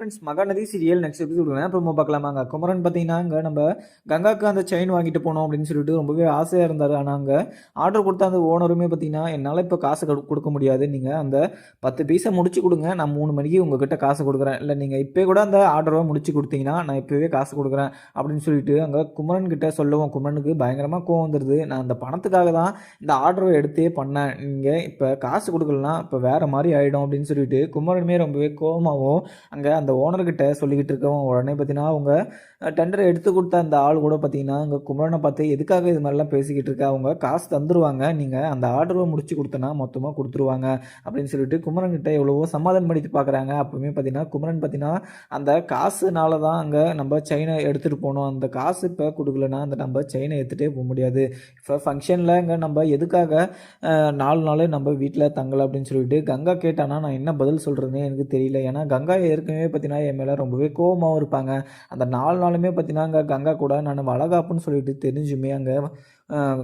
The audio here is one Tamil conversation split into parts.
Friends Mahanadi serial next episode promo பார்க்கலாமாங்க. குமரன் பார்த்தீங்கன்னா அங்கே நம்ம கங்காவுக்கு அந்த செயின் வாங்கிட்டு போனோம் அப்படின்னு சொல்லிட்டு ரொம்பவே ஆசையாக இருந்தார். ஆனால் அங்கே ஆர்டர் கொடுத்த அந்த ஓனருமே பார்த்தீங்கன்னா என்னால் இப்போ காசு கொடுக்க முடியாது, நீங்கள் அந்த 10 பீஸை முடிச்சு கொடுங்க, நான் 3 மணிக்கு உங்ககிட்ட காசு கொடுக்குறேன், இல்லை நீங்கள் இப்போ கூட அந்த ஆர்டரை முடிச்சு கொடுத்தீங்கன்னா நான் இப்போவே காசு கொடுக்குறேன் அப்படின்னு சொல்லிட்டு அங்கே குமரன் கிட்ட சொல்லவும் குமரனுக்கு பயங்கரமாக கோவம் வந்துடுது. நான் அந்த பணத்துக்காக தான் இந்த ஆர்டரை எடுத்தே பண்ணேன், நீங்கள் இப்போ காசு கொடுக்கலனா இப்போ வேறு மாதிரி ஆகிடும் அப்படின்னு சொல்லிட்டு குமரனுமே ரொம்பவே கோவமாகவும் அங்கே அந்த ஓனர்கிட்ட சொல்லிக்கிட்டு இருக்கவங்க உடனே பார்த்தீங்கன்னா அவங்க டெண்டரை எடுத்து கொடுத்த அந்த ஆள் கூட பார்த்தீங்கன்னா அங்கே குமரனை பார்த்து எதுக்காக இது மாதிரிலாம் பேசிக்கிட்டு இருக்கா, அவங்க காசு தந்துடுவாங்க, நீங்கள் அந்த ஆர்டரை முடிச்சு கொடுத்தனா மொத்தமாக கொடுத்துருவாங்க அப்படின்னு சொல்லிட்டு குமரன்கிட்ட எவ்வளவோ சமாதானம் பண்ணிட்டு பார்க்குறாங்க. அப்போவுமே பார்த்தீங்கன்னா குமரன் பார்த்தீங்கன்னா அந்த காசுனால தான் அங்கே நம்ம செயினை எடுத்துகிட்டு போனோம், அந்த காசு இப்போ கொடுக்கலனா அந்த நம்ம செயினை எடுத்துகிட்டே போக முடியாது, இப்போ ஃபங்க்ஷனில் இங்கே நம்ம எதுக்காக 4 நாள் நம்ம வீட்டில் தங்கலை அப்படின்னு சொல்லிட்டு கங்கா கேட்டானா நான் என்ன பதில் சொல்கிறதுனே எனக்கு தெரியல. ஏன்னா கங்கா ஏற்கனவே பார்த்தீங்கன்னா என் மேலே ரொம்பவே கோபமாகவும் இருப்பாங்க. அந்த 4 நாளுமே பார்த்தீங்கன்னா அங்கே கங்கா கூட நான் வளகாப்புன்னு சொல்லிட்டு தெரிஞ்சுமே அங்கே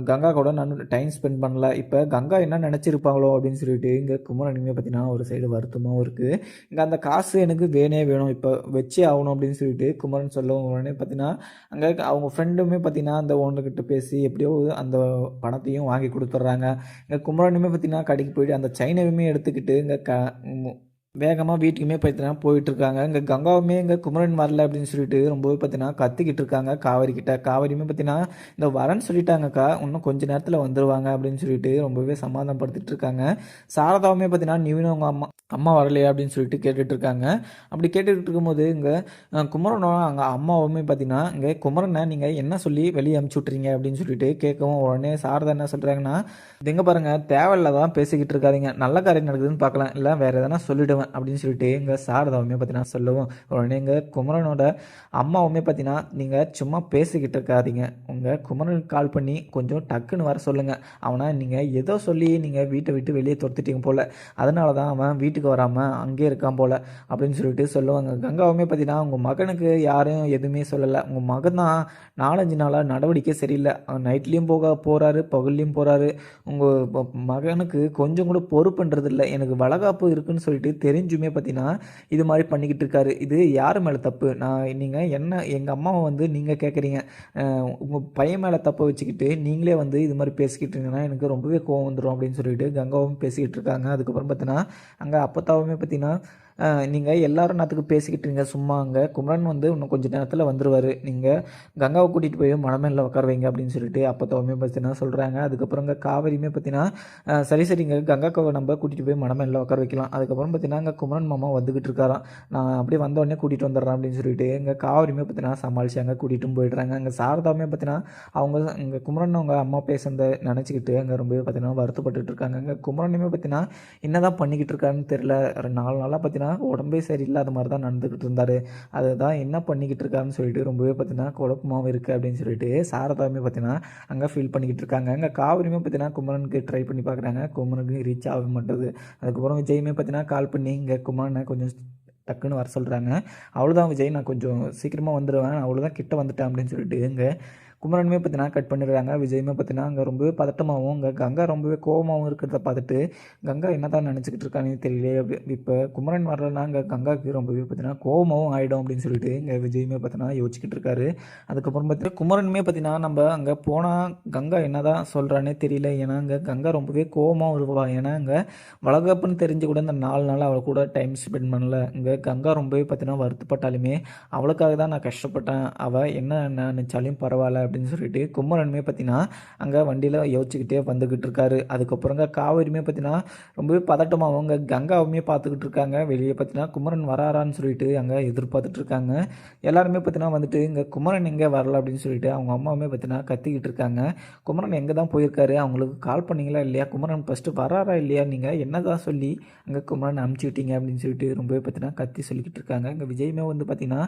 கங்கா கூட நான் டைம் ஸ்பெண்ட் பண்ணல, இப்போ கங்கா என்ன நினச்சிருப்பாங்களோ அப்படின்னு சொல்லிட்டு இங்கே குமரனுமே பார்த்தீங்கன்னா ஒரு சைடு வருத்தமாகவும் இருக்குது. இங்கே அந்த காசு எனக்கு வேணும், இப்போ வச்சே ஆகணும் அப்படின்னு சொல்லிட்டு குமரன் சொல்லவும் உடனே பார்த்தீங்கன்னா அங்கே அவங்க ஃப்ரெண்டுமே பார்த்தீங்கன்னா அந்த ஓனர்கிட்ட பேசி எப்படியோ அந்த பணத்தையும் வாங்கி கொடுத்துட்றாங்க. இங்கே குமரனுமே பார்த்தீங்கன்னா கடைக்கு போயிட்டு அந்த செயினையுமே எடுத்துக்கிட்டு இங்கே வேகமாக வீட்டுக்குமே பார்த்தீங்கன்னா போயிட்டுருக்காங்க. இங்கே கங்காவுமே இங்கே குமரன் வரல அப்படின்னு சொல்லிட்டு ரொம்பவே பார்த்தீங்கன்னா கத்திக்கிட்டு இருக்காங்க காவேரி கிட்ட. காவேரியுமே பார்த்தீங்கன்னா இந்த வரேன்னு சொல்லிட்டாங்கக்கா, இன்னும் கொஞ்சம் நேரத்தில் வந்துடுவாங்க அப்படின்னு சொல்லிட்டு ரொம்பவே சமாதானப்படுத்திட்டு இருக்காங்க. சாரதாவுமே பார்த்தீங்கன்னா நீனும் உங்கள் அம்மா வரலையா அப்படின்னு சொல்லிட்டு கேட்டுட்டு இருக்காங்க. அப்படி கேட்டுக்கிட்டு இருக்கும்போது இங்கே குமரனோட அங்கே அம்மாவுமே பார்த்தீங்கன்னா இங்கே குமரனை நீங்கள் என்ன சொல்லி வெளியே அமுச்சு விட்றீங்க அப்படின்னு சொல்லிட்டு கேட்கவும் உடனே சாரதா என்ன சொல்கிறாங்கன்னா எங்கே பாருங்கள் தேவையில்லாதான் பேசிக்கிட்டு இருக்காதிங்க, நல்ல காரியம் நடக்குதுன்னு பார்க்கலாம், இல்லை வேறு எதனா சொல்லிவிடுவேன் அப்படின்னு சொல்லிட்டு எங்கள் சாரதாவுமே பார்த்தீங்கன்னா சொல்லவும் உடனே எங்கள் குமரனோட அம்மாவுமே பார்த்தீங்கன்னா நீங்கள் சும்மா பேசிக்கிட்டு இருக்காதீங்க, உங்கள் குமரனுக்கு கால் பண்ணி கொஞ்சம் டக்குன்னு வர சொல்லுங்கள், அவனை நீங்கள் ஏதோ சொல்லி நீங்கள் வீட்டை விட்டு வெளியே துரத்துட்டீங்க போல், அதனால தான் அவன் வீட்டுக்கு வராமல் அங்கேயே இருக்கான் போல் அப்படின்னு சொல்லிட்டு சொல்லுவாங்க. கங்காவுமே பார்த்தீங்கன்னா உங்கள் மகனுக்கு யாரும் எதுவுமே சொல்லலை, உங்கள் மகன் தான் 4-5 நாளாக நடவடிக்கை சரியில்லை, நைட்லேயும் போகிறாரு பகல்லையும் போகிறாரு, உங்கள் மகனுக்கு கொஞ்சம் கூட பொறுப்புன்றது இல்லை, எனக்கு வளகாப்பு இருக்குன்னு சொல்லிட்டு தெரிஞ்சுமே பார்த்தீங்கன்னா இது மாதிரி பண்ணிக்கிட்டு இருக்காரு, இது யார் மேலே தப்பு, நீங்கள் என்ன எங்கள் அம்மாவை நீங்கள் கேட்குறீங்க, உங்கள் பையன் மேலே தப்பை வச்சுக்கிட்டு நீங்களே இது மாதிரி பேசிக்கிட்டு இருந்தீங்கன்னா எனக்கு ரொம்பவே கோவம் வந்துடும் அப்படின்னு சொல்லிட்டு கங்காவும் பேசிக்கிட்டு இருக்காங்க. அதுக்கப்புறம் பார்த்தீங்கன்னா அங்கே அப்பத்தாவுமே பார்த்தீங்கன்னா நீங்கள் எல்லோரும் நேரத்துக்கு பேசிக்கிட்டு இருங்க சும்மா, அங்கே குமரன் இன்னும் கொஞ்சம் நேரத்தில் வந்துடுவார், நீங்கள் கங்காவை கூட்டிகிட்டு போய் மணமேலில் உட்கார வைங்க அப்படின்னு சொல்லிட்டு அப்பத்தாவுமே பார்த்தீங்கன்னா சொல்கிறாங்க. அதுக்கப்புறம் இங்கே காவேரியுமே பார்த்தீங்கன்னா சரிங்க கங்காவை நம்ம கூட்டிகிட்டு போய் மணமேலில் உட்கார வைக்கலாம், அதுக்கப்புறம் பார்த்தீங்கன்னா அங்கே குமரன் மாமா வந்துக்கிட்டு இருக்காராம், நான் அப்படியே வந்தோடனே கூட்டிகிட்டு வந்துடுறேன் அப்படின்னு சொல்லிட்டு எங்கே காவேரியுமே பார்த்தீங்கன்னா சமாளிச்சாங்க கூட்டிகிட்டும் போயிடுறாங்க. அங்கே சாரதாவுமே பார்த்தீங்கன்னா அவங்க இங்கே குமரன் அவங்க அம்மா பேசுனதை நினச்சிக்கிட்டு அங்கே ரொம்பவே பார்த்தீங்கன்னா வருத்தப்பட்டு இருக்காங்க. அங்கே குமரனுமே பார்த்தீங்கன்னா என்ன தான் பண்ணிக்கிட்டு இருக்காருன்னு தெரியல, 4 நாளாக பார்த்தீங்கன்னா உடம்பே சரியில்லாத மாதிரி தான் நடந்துக்கிட்டு இருந்தார், அதுதான் என்ன பண்ணிக்கிட்டு இருக்காருன்னு சொல்லிட்டு ரொம்பவே பார்த்தீங்கன்னா குழப்பமாகவும் இருக்குது அப்படின்னு சொல்லிட்டு சாரதாவுமே பார்த்தீங்கன்னா அங்கே ஃபீல் பண்ணிக்கிட்டு இருக்காங்க. அங்கே காவிரியுமே பார்த்தீங்கன்னா குமரனுக்கு ட்ரை பண்ணி பார்க்குறாங்க, குமரனுக்கு ரீச் ஆக மாட்டேது. அதுக்கப்புறம் விஜயுமே பார்த்தீங்கன்னா கால் பண்ணி இங்கே குமரனை கொஞ்சம் டக்குன்னு வர சொல்கிறாங்க. அவ்வளோதான் விஜய், நான் கொஞ்சம் சீக்கிரமாக வந்துடுவேன், அவ்வளோதான் கிட்ட வந்துட்டேன் அப்படின்னு சொல்லிட்டு இங்கே குமரனுமே பார்த்தீங்கன்னா கட் பண்ணிடுறாங்க. விஜயுமே பார்த்தீங்கன்னா அங்கே ரொம்பவே பதட்டமாகவும் அங்கே கங்கா ரொம்பவே கோபமாகவும் இருக்கிறத பார்த்துட்டு கங்கா என்ன தான் நினச்சிக்கிட்டு இருக்கான்னு தெரியல. இப்போ குமரன் வரலன்னா அங்கே கங்காவுக்கு ரொம்பவே பார்த்தீங்கன்னா கோபமாகவும் ஆகிடும் அப்படின்னு சொல்லிட்டு இங்கே விஜயுமே பார்த்தீங்கன்னா யோசிச்சுக்கிட்டு இருக்காரு. அதுக்கப்புறம் பார்த்தீங்கன்னா குமரனுமே பார்த்தீங்கன்னா நம்ம அங்கே போனால் கங்கா என்ன தான் சொல்கிறானே தெரியல, ஏன்னா அங்கே கங்கா ரொம்பவே கோபமாகவும் இருப்பாள், ஏன்னா அங்கே வளகாப்புன்னு தெரிஞ்சு கூட இந்த 4 நாள் அவள் கூட டைம் ஸ்பெண்ட் பண்ணல. இங்கே கங்கா ரொம்பவே பார்த்தீங்கன்னா வருத்தப்பட்டாலுமே அவளுக்காக தான் நான் கஷ்டப்பட்டேன், அவள் என்ன நினச்சாலும் பரவாயில்ல அப்படின்னு சொல்லிட்டு குமரனுமே பார்த்தீங்கன்னா அங்கே வண்டியில் யோசிச்சுக்கிட்டே வந்துக்கிட்டு இருக்காரு. அதுக்கப்புறங்க காவேரியுமே பார்த்தீங்கன்னா ரொம்பவே பதட்டமாக அவங்க கங்காவுமே பார்த்துக்கிட்டு இருக்காங்க. வெளியே பார்த்தீங்கன்னா குமரன் வராரான்னு சொல்லிட்டு அங்கே எதிர்பார்த்துட்டு இருக்காங்க. எல்லாருமே பார்த்தீங்கன்னா இங்கே குமரன் எங்கே வரல அப்படின்னு சொல்லிட்டு அவங்க அம்மாவுமே பார்த்தீங்கன்னா கத்திக்கிட்டு இருக்காங்க. குமரன் எங்கே தான் போயிருக்காரு, அவங்களுக்கு கால் பண்ணிங்களா இல்லையா, குமரன் ஃபஸ்ட்டு வராரா இல்லையா, நீங்கள் என்ன தான் சொல்லி அங்கே குமரன் அமுச்சு விட்டீங்க அப்படின்னு சொல்லிட்டு ரொம்பவே பார்த்தீங்கன்னா கத்தி சொல்லிக்கிட்டு இருக்காங்க. இங்கே விஜயுமே பார்த்தீங்கன்னா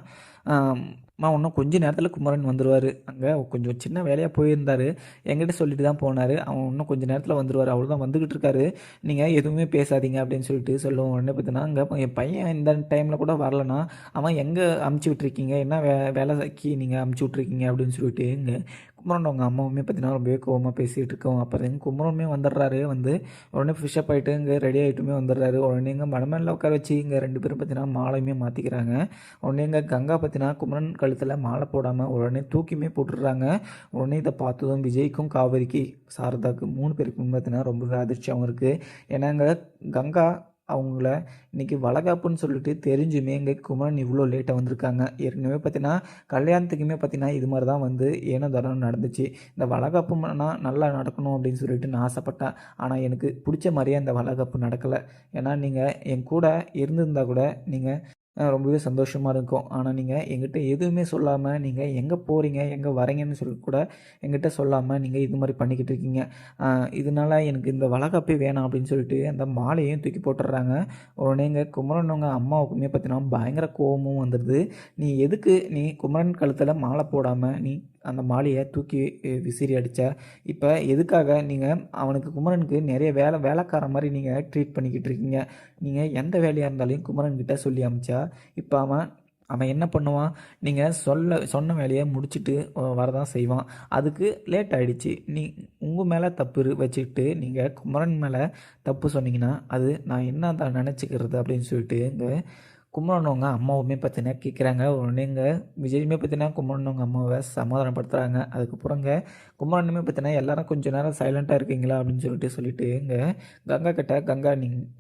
இன்னும் கொஞ்சம் நேரத்தில் குமரன் வந்துடுவார், அங்கே கொஞ்சம் சின்ன வேலையாக போயிருந்தார், என்கிட்ட சொல்லிட்டு தான் போனார், அவன் இன்னும் கொஞ்சம் நேரத்தில் வந்துடுவார், அவ்வளோதான் வந்துக்கிட்டு இருக்காரு, நீங்கள் எதுவுமே பேசாதீங்க அப்படின்னு சொல்லிட்டு சொல்லுவோம். உடனே பார்த்தீங்கன்னா அங்கே என் பையன் இந்த டைமில் கூட வரலனா அவன் எங்கே அமுச்சு விட்ருக்கீங்க, என்ன வேலைக்கு நீங்கள் அமுச்சு விட்ருக்கீங்க அப்படின்னு சொல்லிட்டு இங்கே குமரன் அவங்க அம்மாவுமே பார்த்தீங்கன்னா ரொம்பவே கோவமா பேசிகிட்டு இருக்கோம். அப்புறம் குமரனுமே வந்துடுறாரு. வந்து உடனே ஃப்ரெஷ்அப் ஆகிட்டு இங்கே ரெடி ஆகிட்டுமே வந்துடுறாரு. உடனே இங்கே மணமேல உட்கார வச்சு இங்கே 2 பேரும் பார்த்தீங்கன்னா மாலையுமே மாற்றிக்கிறாங்க. உடனே இங்கே கங்கா பார்த்தீங்கன்னா குமரன் கழுத்தில் மாலை போடாமல் உடனே தூக்கியுமே போட்டுடுறாங்க. உடனே இதை பார்த்ததும் விஜய்க்கும் காவேரிக்கு சாரதாக்கு 3 பேருக்கும் பார்த்தீங்கன்னா ரொம்பவே அதிர்ச்சியாகவும் இருக்குது. ஏன்னா இங்கே கங்கா அவங்கள இன்றைக்கி வளகாப்புன்னு சொல்லிட்டு தெரிஞ்சுமே இங்கே குமரன் இவ்வளோ லேட்டாக வந்திருக்காங்க. ஏற்கனவே பார்த்தீங்கன்னா கல்யாணத்துக்குமே பார்த்தீங்கன்னா இது மாதிரி தான் வந்து ஏனோ தானோன்னு நடந்துச்சு. இந்த வளகாப்புனா நல்லா நடக்கணும் அப்படின்னு சொல்லிட்டு நான் ஆசைப்பட்டேன். ஆனால் எனக்கு பிடிச்ச மாதிரியே அந்த வளகாப்பு நடக்கலை. ஏன்னா நீங்கள் என் கூட இருந்திருந்தா கூட நீங்கள் ரொம்பவே சந்தோஷமாக இருக்கும். ஆனால் நீங்கள் எங்கிட்ட எதுவுமே சொல்லாமல் நீங்கள் எங்கே போகிறீங்க எங்கே வரீங்கன்னு சொல்லி கூட எங்கிட்ட சொல்லாமல் நீங்கள் இது மாதிரி பண்ணிக்கிட்டு இருக்கீங்க. இதனால் எனக்கு இந்த வளகாப்பே வேணாம் அப்படின்னு சொல்லிட்டு அந்த மாலையும் தூக்கி போட்டுடுறாங்க. உடனே எங்கள் குமரனவங்க அம்மாவுக்குமே பார்த்தீங்கன்னா பயங்கர கோபமும் வந்துடுது. நீ எதுக்கு நீ குமரன் கழுத்தில் மாலை போடாமல் நீ அந்த மாலையை தூக்கி விசிறி அடித்த இப்போ எதுக்காக நீங்கள் அவனுக்கு குமரனுக்கு நிறைய வேலைக்கார மாதிரி நீங்கள் ட்ரீட் பண்ணிக்கிட்டு இருக்கீங்க. நீங்கள் எந்த வேலையாக இருந்தாலும் குமரன்கிட்ட சொல்லி அமிச்சா இப்போ அவன் என்ன பண்ணுவான்? நீங்கள் சொன்ன வேலையை முடிச்சுட்டு வரதான் செய்வான். அதுக்கு லேட் ஆகிடுச்சு. உங்கள் மேலே தப்பு வச்சுக்கிட்டு நீங்கள் குமரன் மேலே தப்பு சொன்னீங்கன்னா அது நான் என்ன தான் நினச்சிக்கிறது அப்படின்னு சொல்லிட்டு இங்கே குமரனவங்க அம்மாவுமே பார்த்தீங்கன்னா கேட்குறாங்க. உடனே இங்கே விஜயுமே பார்த்தீங்கன்னா குமரனவங்க அம்மாவை சமாதானப்படுத்துகிறாங்க. அதுக்கப்புறங்க குமரனுமே பார்த்தீங்கன்னா எல்லாரும் கொஞ்சம் நேரம் சைலண்ட்டாக இருக்கீங்களா அப்படின்னு சொல்லிட்டு இங்கே கங்கா கிட்ட கங்கா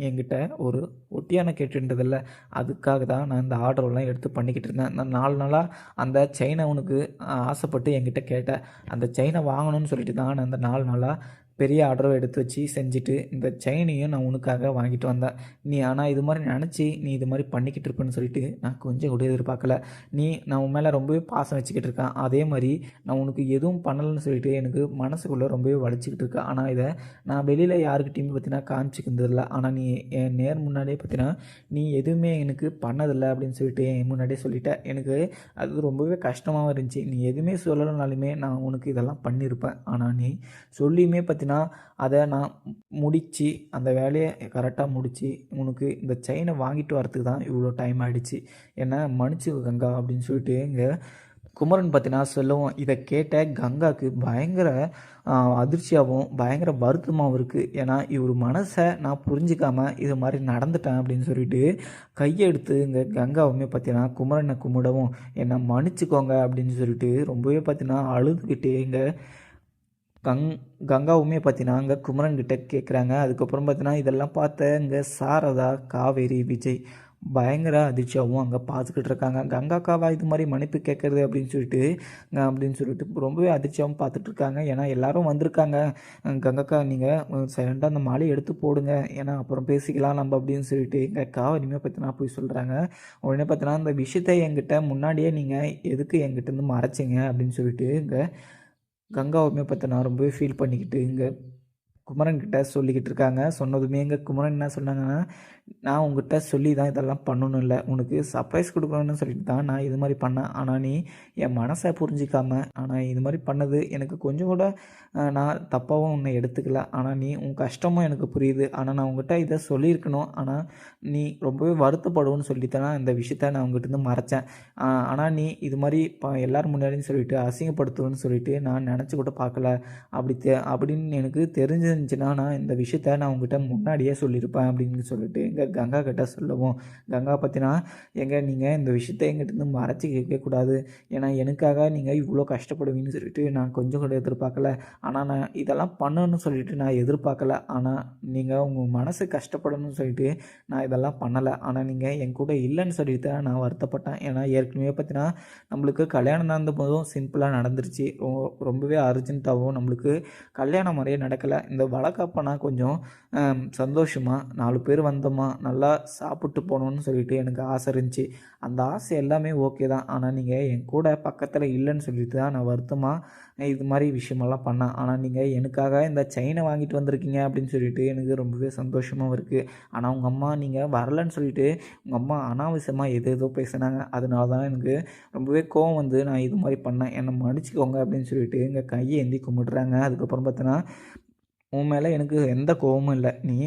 என்கிட்ட ஒரு ஒட்டியான கேட்டுன்றதில்ல, அதுக்காக தான் நான் இந்த ஆர்டரெல்லாம் எடுத்து பண்ணிக்கிட்டு இருந்தேன். நான் 4 நாளாக அந்த செயினை உனக்கு ஆசைப்பட்டு என்கிட்ட கேட்டேன். அந்த செயினை வாங்கணும்னு சொல்லிட்டு தான் நான் அந்த 4 நாளாக பெரிய ஆர்டரை எடுத்து வச்சு செஞ்சுட்டு இந்த செயினையும் நான் உனக்காக வாங்கிட்டு வந்தேன். நீ ஆனால் இது மாதிரி நினச்சி நீ இது மாதிரி பண்ணிக்கிட்டு இருப்பேன்னு சொல்லிட்டு நான் கொஞ்சம் கூட எதிர்பார்க்கல. நான் உன் மேலே ரொம்பவே பாசம் வச்சுக்கிட்டு இருக்கேன். அதே மாதிரி நான் உனக்கு எதுவும் பண்ணலைன்னு சொல்லிட்டு எனக்கு மனசுக்குள்ளே ரொம்பவே வலிச்சிக்கிட்டு இருக்கேன். ஆனால் இதை நான் வெளியில் யாருக்கிட்டையுமே பார்த்தீங்கன்னா காமிச்சிக்கின்றதில்ல. ஆனால் நீ என் முன்னாடியே பார்த்தீங்கன்னா நீ எதுவுமே எனக்கு பண்ணதில்லை அப்படின்னு சொல்லிட்டு என் முன்னாடியே சொல்லிட்டேன். எனக்கு அது ரொம்பவே கஷ்டமாகவும் இருந்துச்சு. நீ எதுவுமே சொல்லலைனாலுமே நான் உனக்கு இதெல்லாம் பண்ணியிருப்பேன். ஆனால் நீ சொல்லியுமே பார்த்தீங்கன்னா அதை நான் முடித்து அந்த வேலையை கரெக்டாக முடித்து உனக்கு இந்த செயினை வாங்கிட்டு வரத்துக்கு தான் இவ்வளோ டைம் ஆகிடுச்சு. என்னை மன்னிச்சுக்க கங்கா அப்படின்னு சொல்லிட்டு இங்கே குமரன் பார்த்தீங்கன்னா சொல்லவும் இதை கேட்ட கங்காவுக்கு பயங்கர அதிர்ச்சியாகவும் பயங்கர வருத்தமாகவும் இருக்குது. ஏன்னா இவர் மனசை நான் புரிஞ்சிக்காமல் இது மாதிரி நடந்துட்டேன் அப்படின்னு சொல்லிட்டு கையெடுத்து இங்கே கங்காவுமே பார்த்தீங்கன்னா குமரனை கும்பிடவும் என்னை மன்னிச்சுக்கோங்க அப்படின்னு சொல்லிட்டு ரொம்பவே பார்த்தீங்கன்னா அழுதுகிட்டே இங்கே கங்காவுமே பார்த்தீங்கன்னா அங்கே குமரன்கிட்ட கேட்குறாங்க. அதுக்கப்புறம் பார்த்தீங்கன்னா இதெல்லாம் பார்த்த இங்கே சாரதா, காவேரி, விஜய் பயங்கர அதிர்ச்சியாகவும் அங்கே பார்த்துக்கிட்டு இருக்காங்க. கங்காக்காவா இது மாதிரி மன்னிப்பு கேட்குறது அப்படின்னு சொல்லிட்டு ரொம்பவே அதிர்ச்சியாகவும் பார்த்துட்ருக்காங்க. ஏன்னா எல்லோரும் வந்திருக்காங்க. கங்காக்கா நீங்கள் சைலண்டாக அந்த மாலையை எடுத்து போடுங்க, ஏன்னா அப்புறம் பேசிக்கலாம் நம்ம அப்படின்னு சொல்லிட்டு இங்கே காவேரியுமே பார்த்தீங்கன்னா போய் சொல்கிறாங்க. உடனே பார்த்தீங்கன்னா இந்த விஷயத்தை என்கிட்ட முன்னாடியே நீங்கள் எதுக்கு என்கிட்டேருந்து மறைச்சிங்க அப்படின்னு சொல்லிட்டு இங்கே கங்காவுமே பார்த்தீங்கன்னா ரொம்பவே ஃபீல் பண்ணிக்கிட்டு இங்கே குமரன்கிட்ட சொல்லிக்கிட்டு இருக்காங்க. சொன்னதுமே எங்கள் குமரன் என்ன சொன்னாங்கன்னா, நான் உங்ககிட்ட சொல்லி தான் இதெல்லாம் பண்ணணும் இல்லை, உனக்கு சர்ப்ரைஸ் கொடுக்கணும்னு சொல்லிட்டு தான் நான் இது மாதிரி பண்ணேன். ஆனால் நீ என் மனசை புரிஞ்சிக்காமல் ஆனால் இது மாதிரி பண்ணது எனக்கு கொஞ்சம் கூட நான் தப்பாகவும் உன்னை எடுத்துக்கல. ஆனால் உன் கஷ்டமும் எனக்கு புரியுது. ஆனால் நான் உங்ககிட்ட இதை சொல்லியிருக்கணும். ஆனால் நீ ரொம்பவே வருத்தப்படுவோன்னு சொல்லிட்டு தான் இந்த விஷயத்த நான் உங்ககிட்ட மறைச்சேன். ஆனால் நீ இது மாதிரி எல்லோரும் முன்னாடின்னு சொல்லிட்டு அசிங்கப்படுத்துவேன்னு சொல்லிட்டு நான் நினச்சி கூட பார்க்கல. அப்படின்னு எனக்கு தெரிஞ்சிருந்துச்சுன்னா நான் இந்த விஷயத்த நான் உங்ககிட்ட முன்னாடியே சொல்லியிருப்பேன் அப்படின்னு சொல்லிட்டு எங்கள் கங்கா கிட்ட சொல்லவும் கங்கா பற்றினா நீங்கள் இந்த விஷயத்த எங்கிட்ட மறைச்சி கேட்கக்கூடாது. ஏன்னா எனக்காக நீங்கள் இவ்வளோ கஷ்டப்படுவீங்கன்னு சொல்லிட்டு நான் கொஞ்சம் கூட எதிர்பார்க்கல. ஆனால் நான் இதெல்லாம் பண்ணணும்னு சொல்லிட்டு நான் எதிர்பார்க்கல. ஆனால் நீங்கள் உங்கள் மனசு கஷ்டப்படணும்னு சொல்லிட்டு நான் இதெல்லாம் பண்ணலை. ஆனால் நீங்கள் என் கூட இல்லைன்னு சொல்லிட்டு தான் நான் வருத்தப்பட்டேன். ஏன்னா ஏற்கனவே பார்த்தீங்கன்னா நம்மளுக்கு கல்யாணம் நடந்த போதும் சிம்பிளாக நடந்துருச்சு. ரொம்பவே அர்ஜென்ட்டாகவும் நம்மளுக்கு கல்யாணம் முறையே நடக்கலை. இந்த வளகாப்பனா கொஞ்சம் சந்தோஷமாக 4 பேர் வந்தோமா நல்லா சாப்பிட்டு போகணுன்னு சொல்லிட்டு எனக்கு ஆசை இருந்துச்சு. அந்த ஆசை எல்லாமே ஓகே தான். ஆனால் நீங்கள் என் கூட பக்கத்தில் இல்லைன்னு சொல்லிட்டு தான் நான் வருத்தமாக இது மாதிரி விஷயமெல்லாம் பண்ணேன். ஆனால் நீங்கள் எனக்காக இந்த செயினை வாங்கிட்டு வந்திருக்கீங்க அப்படின்னு சொல்லிட்டு எனக்கு ரொம்பவே சந்தோஷமாகவும் இருக்குது. ஆனால் உங்கள் அம்மா நீங்கள் வரலன்னு சொல்லிட்டு உங்கள் அம்மா அனாவசியமாக ஏதோ பேசினாங்க. அதனால தான் எனக்கு ரொம்பவே கோவம் வந்து நான் இது மாதிரி பண்ணேன். என்னை மன்னிச்சிக்கோங்க அப்படின்னு சொல்லிட்டு எங்கள் கையை ஏந்தி கும்பிடுறாங்க. அதுக்கப்புறம் பார்த்தீங்கன்னா உன் மேலே எனக்கு எந்த கோவமும் இல்லை. நீ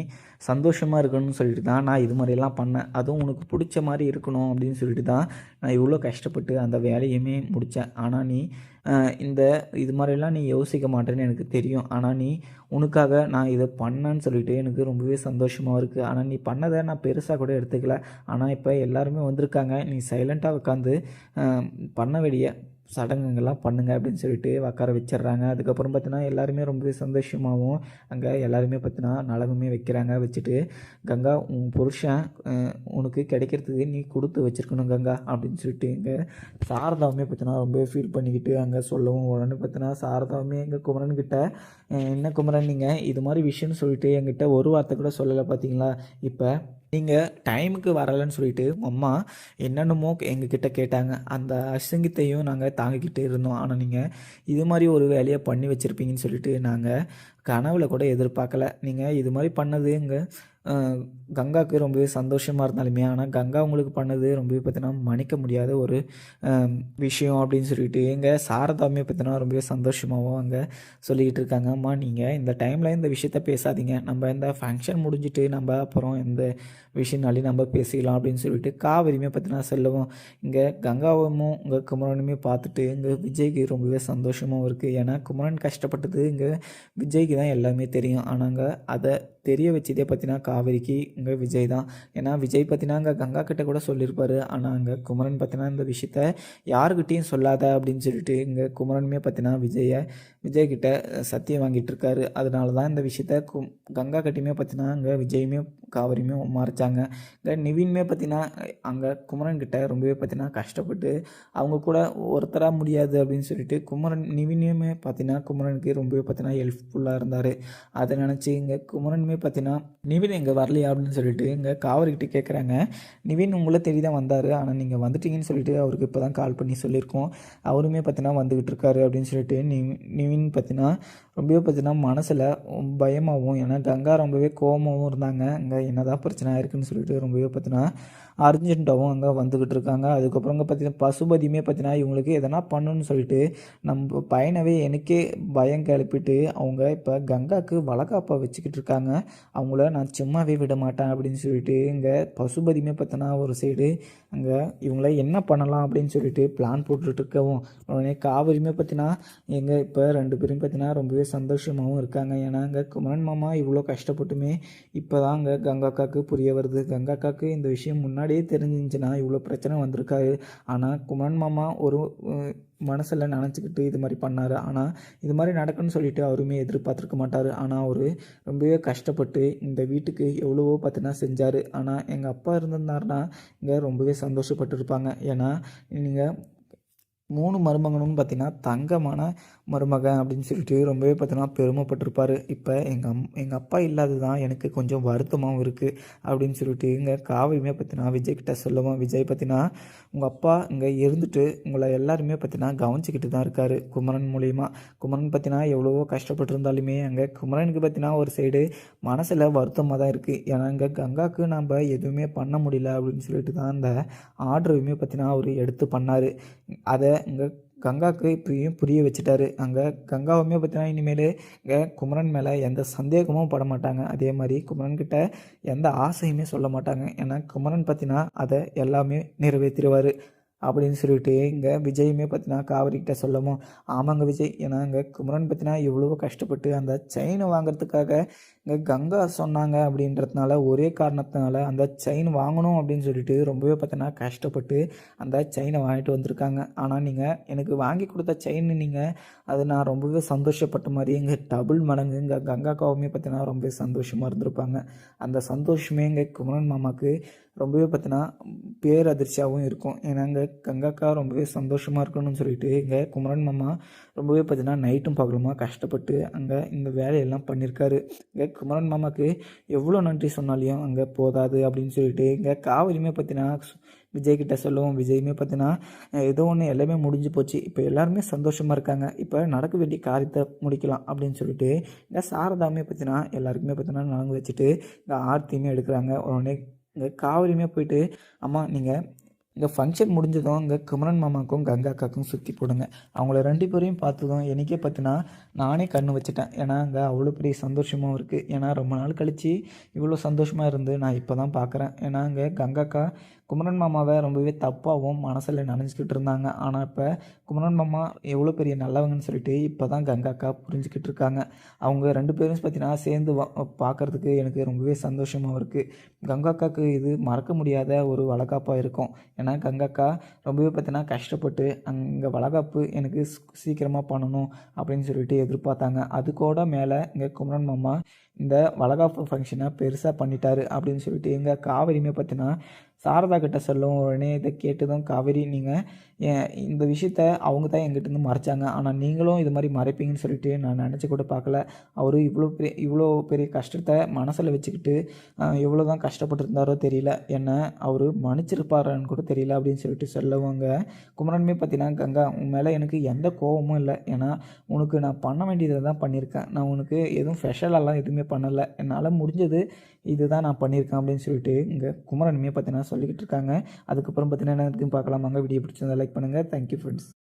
சந்தோஷமாக இருக்கணும்னு சொல்லிட்டு தான் நான் இது மாதிரியெல்லாம் பண்ணேன். அதுவும் உனக்கு பிடிச்ச மாதிரி இருக்கணும் அப்படின்னு சொல்லிட்டு தான் நான் இவ்வளோ கஷ்டப்பட்டு அந்த வேலையுமே முடித்தேன். ஆனால் நீ இந்த இது மாதிரிலாம் நீ யோசிக்க மாட்டேன்னு எனக்கு தெரியும். ஆனால் நீ உனக்காக நான் இதை பண்ணேன்னு சொல்லிட்டு எனக்கு ரொம்பவே சந்தோஷமாக இருக்குது. ஆனால் நீ பண்ணதை நான் பெருசாக கூட எடுத்துக்கல. ஆனால் இப்போ எல்லாருமே வந்திருக்காங்க. நீ சைலண்ட்டாக உட்காந்து பண்ண வேண்டிய சடங்குங்கள்லாம் பண்ணுங்க அப்படின்னு சொல்லிட்டு உட்கார வச்சிடுறாங்க. அதுக்கப்புறம் பார்த்தீங்கன்னா எல்லாருமே ரொம்பவே சந்தோஷமாகவும் அங்கே எல்லாருமே பார்த்தீங்கன்னா நலங்குமே வைக்கிறாங்க. வச்சுட்டு கங்கா உன் புருஷன் உனக்கு கிடைக்கிறதுக்கு நீ கொடுத்து வச்சுருக்கணும் கங்கா அப்படின்னு சொல்லிட்டு இங்கே சாரதாவுமே பார்த்தீங்கன்னா ரொம்பவே ஃபீல் பண்ணிக்கிட்டு அங்கே சொல்லவும் உடனே பார்த்தீங்கன்னா சாரதாவுமே எங்கள் குமரன்கிட்ட என்ன குமரன் நீங்கள் இது மாதிரி விஷயம்னு சொல்லிட்டு என்கிட்ட ஒரு வார்த்தை கூட சொல்லலை பார்த்தீங்களா, இப்போ நீங்கள் டைமுக்கு வரலைன்னு சொல்லிட்டு அம்மா என்னென்னமோ எங்ககிட்ட கேட்டாங்க. அந்த அசிங்கத்தையும் நாங்கள் தாங்கிக்கிட்டு இருந்தோம். ஆனால் நீங்கள் இது மாதிரி ஒரு வேலையை பண்ணி வச்சுருப்பீங்கன்னு சொல்லிட்டு நாங்கள் கனவுல கூட எதிர்பார்க்கல. நீங்கள் இது மாதிரி பண்ணது எங்கள் கங்காவுக்கு ரொம்பவே சந்தோஷமாக இருந்தாலுமே, ஆனால் கங்கா உங்களுக்கு பண்ணது ரொம்பவே பார்த்தீங்கன்னா மன்னிக்க முடியாத ஒரு விஷயம் அப்படின்னு சொல்லிட்டு எங்கள் சாரதாவுமே பார்த்தீங்கன்னா ரொம்பவே சந்தோஷமாகவும் அங்கே சொல்லிக்கிட்டு இருக்காங்க. அம்மா நீங்கள் இந்த டைமில் இந்த விஷயத்த பேசாதீங்க, நம்ம இந்த ஃபங்க்ஷன் முடிஞ்சுட்டு நம்ம அப்புறம் இந்த விஷயம்னாலே நம்ம பேசிக்கலாம் அப்படின்னு சொல்லிட்டு காவிரியுமே பார்த்தீங்கன்னா செல்லவும் இங்கே கங்காவும் இங்கே குமரனுமே பார்த்துட்டு இங்கே விஜய்க்கு ரொம்பவே சந்தோஷமாகவும் இருக்குது. ஏன்னா குமரன் கஷ்டப்பட்டது இங்கே விஜய்க்கு தான் எல்லாமே தெரியும். ஆனாங்க அதை தெரிய வச்சதே பார்த்தீங்கன்னா காவேரிக்கு இங்கே விஜய் தான். ஏன்னா விஜய் பார்த்தீங்கன்னா அங்கே கங்கா கிட்ட கூட சொல்லியிருப்பார். ஆனால் அங்கே குமரன் பார்த்தீங்கன்னா இந்த விஷயத்த யாருக்கிட்டேயும் சொல்லாத அப்படின்னு சொல்லிட்டு இங்கே குமரனுமே பார்த்தீங்கன்னா விஜய்கிட்ட சத்தியம் வாங்கிட்டு இருக்காரு. அதனால தான் இந்த விஷயத்த கங்கா கிட்டையுமே பார்த்தீங்கன்னா அங்கே விஜயுமே காவிரியுமே மறைச்சாங்க. இங்கே நிவின்மே பார்த்தீங்கன்னா அங்கே குமரன்கிட்ட ரொம்பவே பார்த்தீங்கன்னா கஷ்டப்பட்டு அவங்க கூட ஒருத்தராக முடியாது அப்படின்னு சொல்லிட்டு நிவினுமே பார்த்தீங்கன்னா குமரனுக்கு ரொம்பவே பார்த்தீங்கன்னா ஹெல்ப்ஃபுல்லாக இருந்தார். அதை நினச்சி இங்கே குமரனுமே பார்த்தீங்கன்னா நிவின் எங்கே வரலையா அப்படின்னு சொல்லிட்டு இங்கே காவிரிக்கிட்ட கேட்குறாங்க. நிவின் உங்களை தேடி தான் வந்தார், ஆனால் நீங்கள் வந்துட்டீங்கன்னு சொல்லிட்டு அவருக்கு இப்போ தான் கால் பண்ணி சொல்லியிருக்கோம். அவருமே பார்த்தீங்கன்னா வந்துக்கிட்டு இருக்காரு அப்படின்னு சொல்லிட்டு நிவின் பார்த்தீங்கன்னா ரொம்பவே பார்த்தீங்கன்னா மனசில் பயமாகவும், ஏன்னா கங்கா ரொம்பவே கோபமாகவும் இருந்தாங்க. அங்கே என்னதான் பிரச்சனை ஆயிருக்குன்னு சொல்லிட்டு ரொம்பவே பார்த்தீங்கன்னா அர்ஜென்ட்டாகவும் அங்கே வந்துக்கிட்டு இருக்காங்க. அதுக்கப்புறம் பார்த்தீங்கன்னா பசுபதியுமே பார்த்தீங்கன்னா இவங்களுக்கு எதனா பண்ணணும்னு சொல்லிட்டு நம்ம பையனவே எனக்கே பயம் கிளப்பிட்டு அவங்க இப்போ கங்காவுக்கு வளகாப்பா வச்சுக்கிட்டு இருக்காங்க. அவங்கள நான் சும்மாவே விட மாட்டேன் அப்படின்னு சொல்லிட்டு இங்கே பசுபதியுமே பார்த்தீங்கன்னா ஒரு சைடு அங்கே இவங்கள என்ன பண்ணலாம் அப்படின்னு சொல்லிட்டு பிளான் போட்டுட்டு இருக்கவும் உடனே காவிரியுமே பார்த்தீங்கன்னா எங்கள் இப்போ 2 பேரும் பார்த்தீங்கன்னா ரொம்பவே சந்தோஷமாகவும் இருக்காங்க. ஏன்னா அங்கே குமரன் மாமா இவ்வளோ கஷ்டப்பட்டுமே இப்போ தான் அங்கே கங்காக்காவுக்கு புரிய வருது. கங்காக்காவுக்கு இந்த விஷயம் முன்னாடியே தெரிஞ்சிருந்துச்சுன்னா இவ்வளோ பிரச்சனை வந்திருக்காரு. ஆனால் குமரன் மாமா ஒரு மனசில் நினச்சிக்கிட்டு இது மாதிரி பண்ணார். ஆனால் இது மாதிரி நடக்குன்னு சொல்லிட்டு அவருமே எதிர்பார்த்துருக்க மாட்டார். ஆனால் அவர் ரொம்பவே கஷ்டப்பட்டு இந்த வீட்டுக்கு எவ்வளவோ பார்த்தீங்கன்னா செஞ்சார். ஆனால் எங்கள் அப்பா இருந்திருந்தாருன்னா இங்கே ரொம்பவே சந்தோஷப்பட்டுருப்பாங்க. ஏன்னா நீங்கள் 3 மருமகனும் பார்த்தீங்கன்னா தங்கமான மருமகன் அப்படின்னு சொல்லிட்டு ரொம்பவே பார்த்தீங்கன்னா பெருமைப்பட்டிருப்பார். இப்போ எங்கள் அப்பா இல்லாது தான் எனக்கு கொஞ்சம் வருத்தமாகவும் இருக்குது அப்படின்னு சொல்லிட்டு இங்கே காவிரியுமே பார்த்தீங்கன்னா விஜய்கிட்ட சொல்லுவோம். விஜய் பார்த்தீங்கன்னா உங்கள் அப்பா இங்கே இருந்துட்டு உங்களை எல்லாருமே பார்த்தீங்கன்னா கவனிச்சிக்கிட்டு தான் இருக்கார் குமரன் மூலிமா. குமரன் பார்த்தீங்கன்னா எவ்வளவோ கஷ்டப்பட்டுருந்தாலுமே அங்கே குமரனுக்கு பார்த்தீங்கன்னா ஒரு சைடு மனசில் வருத்தமாக தான் இருக்குது. ஏன்னா இங்கே கங்காவுக்கு நம்ம எதுவுமே பண்ண முடியல அப்படின்னு சொல்லிட்டு தான் அந்த ஆர்டரையுமே பார்த்தீங்கன்னா அவர் எடுத்து பண்ணார். அதை இங்கே கங்காவுக்கு இப்பயும் புரிய வச்சுட்டாரு. அங்கே கங்காவுமே பார்த்தீங்கன்னா இனிமேல் இங்கே குமரன் மேலே எந்த சந்தேகமும் பட மாட்டாங்க. அதே மாதிரி குமரன்கிட்ட எந்த ஆசையுமே சொல்ல மாட்டாங்க. ஏன்னா குமரன் பார்த்தீங்கன்னா அதை எல்லாமே நிறைவேற்றிடுவார் அப்படின்னு சொல்லிட்டு இங்கே விஜயுமே பார்த்தீங்கன்னா காவிரிக்கிட்ட சொல்லவும் ஆமாங்க விஜய், ஏன்னா இங்கே குமரன் பார்த்தீங்கன்னா எவ்வளவோ கஷ்டப்பட்டு அந்த செயினை வாங்குறதுக்காக இங்கே கங்கா சொன்னாங்க அப்படின்றதுனால ஒரே காரணத்தினால அந்த செயின் வாங்கணும் அப்படின்னு சொல்லிட்டு ரொம்பவே பார்த்தீங்கன்னா கஷ்டப்பட்டு அந்த செயினை வாங்கிட்டு வந்திருக்காங்க. ஆனால் நீங்கள் எனக்கு வாங்கி கொடுத்த செயின் நீங்கள் அது நான் ரொம்பவே சந்தோஷப்பட்ட மாதிரி இங்கே டபுள் மடங்கு இங்கே கங்காக்காவுமே பார்த்தீங்கன்னா ரொம்பவே சந்தோஷமாக இருந்திருப்பாங்க. அந்த சந்தோஷமே இங்கே குமரன் மாமாவுக்கு ரொம்பவே பார்த்தீங்கன்னா பேரதிர்ச்சியாகவும் இருக்கும். ஏன்னா இங்கே கங்காக்கா ரொம்பவே சந்தோஷமாக இருக்கணும்னு சொல்லிட்டு இங்கே குமரன் மாமா ரொம்பவே பார்த்தீங்கன்னா நைட்டும் பகலுமா கஷ்டப்பட்டு அங்கே இந்த வேலையெல்லாம் பண்ணியிருக்காரு. இங்கே குமரன் மாமாவுக்கு எவ்வளோ நன்றி சொன்னாலையும் அங்கே போதாது அப்படின்னு சொல்லிட்டு இங்கே காவிரியுமே பார்த்தீங்கன்னா விஜய்கிட்ட சொல்லுவோம். விஜயுமே பார்த்தீங்கன்னா ஏதோ ஒன்று எல்லாமே முடிஞ்சு போச்சு, இப்போ எல்லாருமே சந்தோஷமாக இருக்காங்க, இப்போ நடக்க வேண்டிய காரியத்தை முடிக்கலாம் அப்படின்னு சொல்லிட்டு இங்கே சாரதாவுமே பார்த்தீங்கன்னா எல்லாருக்குமே பார்த்தீங்கன்னா நலங்கு வச்சுட்டு இந்த ஆர்த்தியுமே எடுக்கிறாங்க. உடனே இங்கே காவிரியுமே போயிட்டு அம்மா நீங்கள் இங்கே ஃபங்க்ஷன் முடிஞ்சதும் இங்கே குமரன் மாமாவுக்கும் கங்கா அக்காவுக்கும் சுற்றி போடுங்க. அவங்கள 2 பேரையும் பார்த்ததும் எனக்கே பார்த்தினா நானே கண்ணு வச்சுட்டேன். ஏன்னா அங்கே அவ்வளோ பெரிய சந்தோஷமாகவும் இருக்குது. ஏன்னா ரொம்ப நாள் கழித்து இவ்வளோ சந்தோஷமாக இருந்து நான் இப்போ தான் பார்க்குறேன். ஏன்னா அங்கே கங்கா அக்கா குமரன் மாமாவை ரொம்பவே தப்பாகவும் மனசில் நினச்சிக்கிட்டு இருந்தாங்க. ஆனால் இப்போ குமரன் மாமா எவ்வளோ பெரிய நல்லவங்கன்னு சொல்லிட்டு இப்போ தான் கங்கா அக்கா புரிஞ்சுக்கிட்டு இருக்காங்க. அவங்க 2 பேரும் பார்த்தீங்கன்னா சேர்ந்து பார்க்குறதுக்கு எனக்கு ரொம்பவே சந்தோஷமாகவும் இருக்குது. கங்கா அக்காவுக்கு இது மறக்க முடியாத ஒரு வளகாப்பாக இருக்கும். ஏன்னா கங்கா அக்கா ரொம்பவே பார்த்தீங்கன்னா கஷ்டப்பட்டு அங்கே வளகாப்பு எனக்கு சீக்கிரமாக பண்ணணும் அப்படின்னு சொல்லிட்டு எதிர்பார்த்தாங்க. அதுக்கூட மேலே இங்கே குமரன் மாமா இந்த வளகாப்பு ஃபங்க்ஷனை பெருசாக பண்ணிட்டாரு அப்படின்னு சொல்லிட்டு எங்கள் காவேரியுமே பார்த்தீங்கன்னா சாரதா கிட்ட சொல்லும். உடனே இதை கேட்டதும் காவேரி, நீங்கள் இந்த விஷயத்த அவங்க தான் எங்கிட்டேருந்து மறைச்சாங்க, ஆனால் நீங்களும் இது மாதிரி மறைப்பீங்கன்னு சொல்லிட்டு நான் நினச்சி கூட பார்க்கல. அவர் இவ்வளோ பெரிய கஷ்டத்தை மனசில் வச்சுக்கிட்டு எவ்வளோ தான் கஷ்டப்பட்டுருந்தாரோ தெரியல, என்னை அவர் மன்னிச்சிருப்பாரான்னு கூட தெரியல அப்படின்னு சொல்லிட்டு சொல்லவங்க. குமரனுமே பார்த்தீங்கன்னா, கங்கா உன் மேலே எனக்கு எந்த கோபமும் இல்லை. ஏன்னா உனக்கு நான் பண்ண வேண்டியதை தான் பண்ணியிருக்கேன். நான் உனக்கு எதுவும் ஸ்பெஷலாலாம் எதுவுமே பண்ணலை. என்னால் முடிஞ்சது இதுதான் நான் பண்ணியிருக்கேன் அப்படின்னு சொல்லிட்டு இங்கே குமரனுமே பார்த்தீங்கன்னா சொல்லிக்கிட்டு இருக்காங்க. அதுக்கப்புறம் பார்த்தீங்கன்னா என்ன இருக்குன்னு பார்க்கலாமாங்க. வீடியோ பிடிச்சிருந்தா லைக் பண்ணுங்கள். Thank you friends.